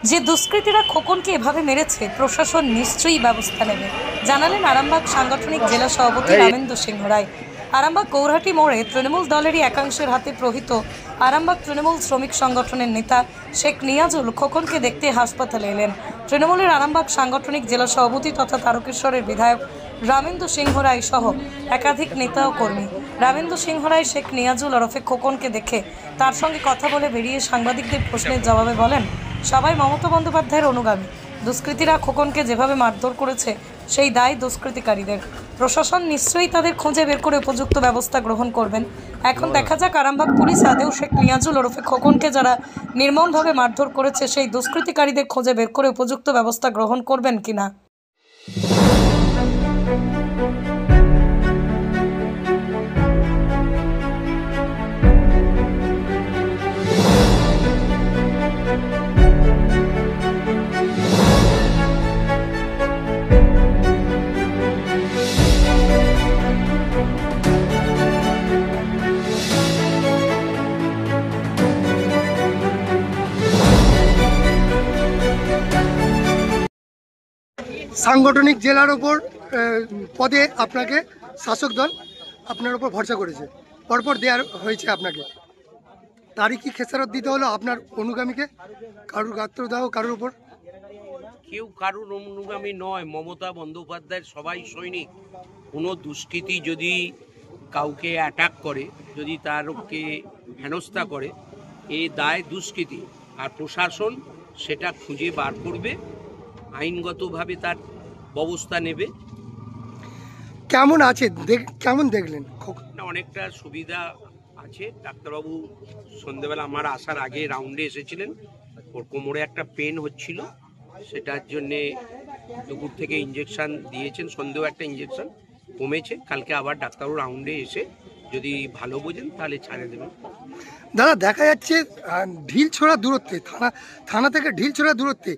যে দুষ্কৃতীরা খোকনকে এভাবে মেরেছে প্রশাসন নিশ্চয়ই ব্যবস্থা নেবে, জানালেন আরামবাগ সাংগঠনিক জেলা সভাপতি রামেন্দু সিংহ রায়। আরামবাগ গৌরহাটি মোড়ে তৃণমূল দলেরই একাংশের হাতে প্রহৃত আরামবাগ তৃণমূল শ্রমিক সংগঠনের নেতা শেখ নিয়াজুল খোকনকে দেখতে হাসপাতালে এলেন। তৃণমূলের আরামবাগ সাংগঠনিক জেলা সভাপতি তথা তারকেশ্বরের বিধায়ক রামেন্দু সিংহ রায় সহ একাধিক নেতা ও কর্মী। রামেন্দু সিংহ রায় শেখ নিয়াজুল ওরফে খোকনকে দেখে তার সঙ্গে কথা বলে বেরিয়ে সাংবাদিকদের প্রশ্নের জবাবে বলেন, সবাই মমতা বন্দ্যোপাধ্যায়ের অনুগামী। দুষ্কৃতীরা খোকনকে যেভাবে মারধর করেছে সেই দায় দুষ্কৃতিকারীদের। প্রশাসন নিশ্চয়ই তাদের খুঁজে বের করে উপযুক্ত ব্যবস্থা গ্রহণ করবেন। এখন দেখা যাক আরামবাগ পুলিশ আদেও শেখ নিয়াজুল ওরফে খোকনকে যারা নির্মমভাবে মারধর করেছে সেই দুষ্কৃতিকারীদের খুঁজে বের করে উপযুক্ত ব্যবস্থা গ্রহণ করবেন কিনা। সাংগঠনিক জেলার ওপর পদে আপনাকে শাসক দল আপনার উপর ভরসা করেছে, পরপর দেওয়ার হয়েছে আপনাকে, তারই কি খেসারত দিতে হলো আপনার অনুগামীকে? কারুর গাত্রদাহ কারুর উপর? কেউ কারুর অনুগামী নয়, মমতা বন্দ্যোপাধ্যায়ের সবাই সৈনিক। কোনো দুষ্কৃতী যদি কাউকে অ্যাটাক করে, যদি তারকে হেনস্থা করে, এই দায় দুষ্কৃতী, আর প্রশাসন সেটা খুঁজে বার করবে, আইনগতভাবে তার ব্যবস্থা নেবে। কেমন আছে, কেমন দেখলেন? অনেকটা সুবিধা আছে। ডাক্তারবাবু সন্ধ্যেবেলা আমার আসার আগে রাউন্ডে এসেছিলেন, ওর কোমরে একটা পেন হচ্ছিল, সেটার জন্যে দুপুর থেকে ইঞ্জেকশন দিয়েছেন, সন্ধ্যেও একটা ইঞ্জেকশন কমেছে। কালকে আবার ডাক্তারবাবু রাউন্ডে এসে যদি ভালো বোঝেন তাহলে ছাড়ে দেবেন। দাদা, দেখা যাচ্ছে ঢিল ছোড়া দূরত্বে, থানা থেকে ঢিল ছোড়া দূরত্বে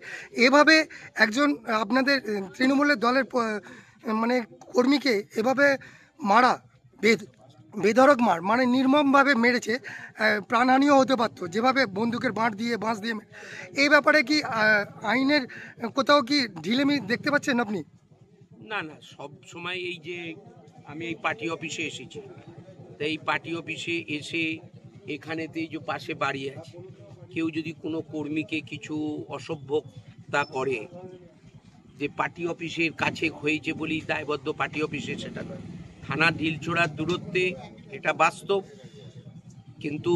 এভাবে একজন আপনাদের তৃণমূলের দলের মানে কর্মীকে এভাবে মারা, বেধড়ক মার, মানে নির্মমভাবে মেরেছে, প্রাণহানিও হতে পারতো, যেভাবে বন্দুকের বাঁশ দিয়ে এই ব্যাপারে কি আইনের কোথাও কি ঢিলেমি দেখতে পাচ্ছেন আপনি? না না, সব সময় এই যে আমি এই পার্টি অফিসে এসেছি, তো এই পার্টি অফিসে এসে এখানেতে যে পাশে বাড়ি আছে, কেউ যদি কোনো কর্মীকে কিছু অসভ্যতা করে, যে পার্টি অফিসের কাছে হয়েছে বলেই দায়বদ্ধ পার্টি অফিসে, সেটা নয়। থানা ঢিলছোড়ার দূরত্বে, এটা বাস্তব, কিন্তু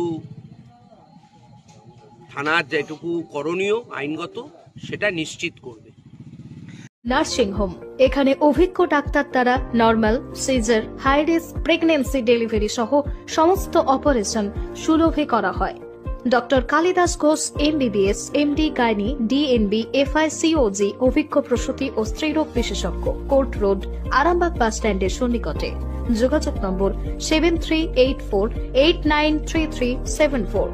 থানার যেটুকু করণীয় আইনগত সেটা নিশ্চিত করবে। নার্সিং হোম, এখানে অভিজ্ঞ ডাক্তার দ্বারা normal, caesar, high risk pregnancy, delivery সহ সমস্ত অপারেশন সুলভে করা হয়। Doctor Kalidas Ghosh MBBS, MD gynae, DNB, FICOG অভিজ্ঞ প্রসূতি ও স্ত্রীরোগ বিশেষজ্ঞ, কোর্ট রোড, আরামবাগ বাস স্ট্যান্ডের সন্নিকটে। যোগাযোগ নম্বর 7384893374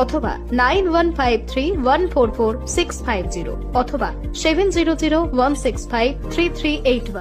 অথবা 9153144650 অথবা 7001653381।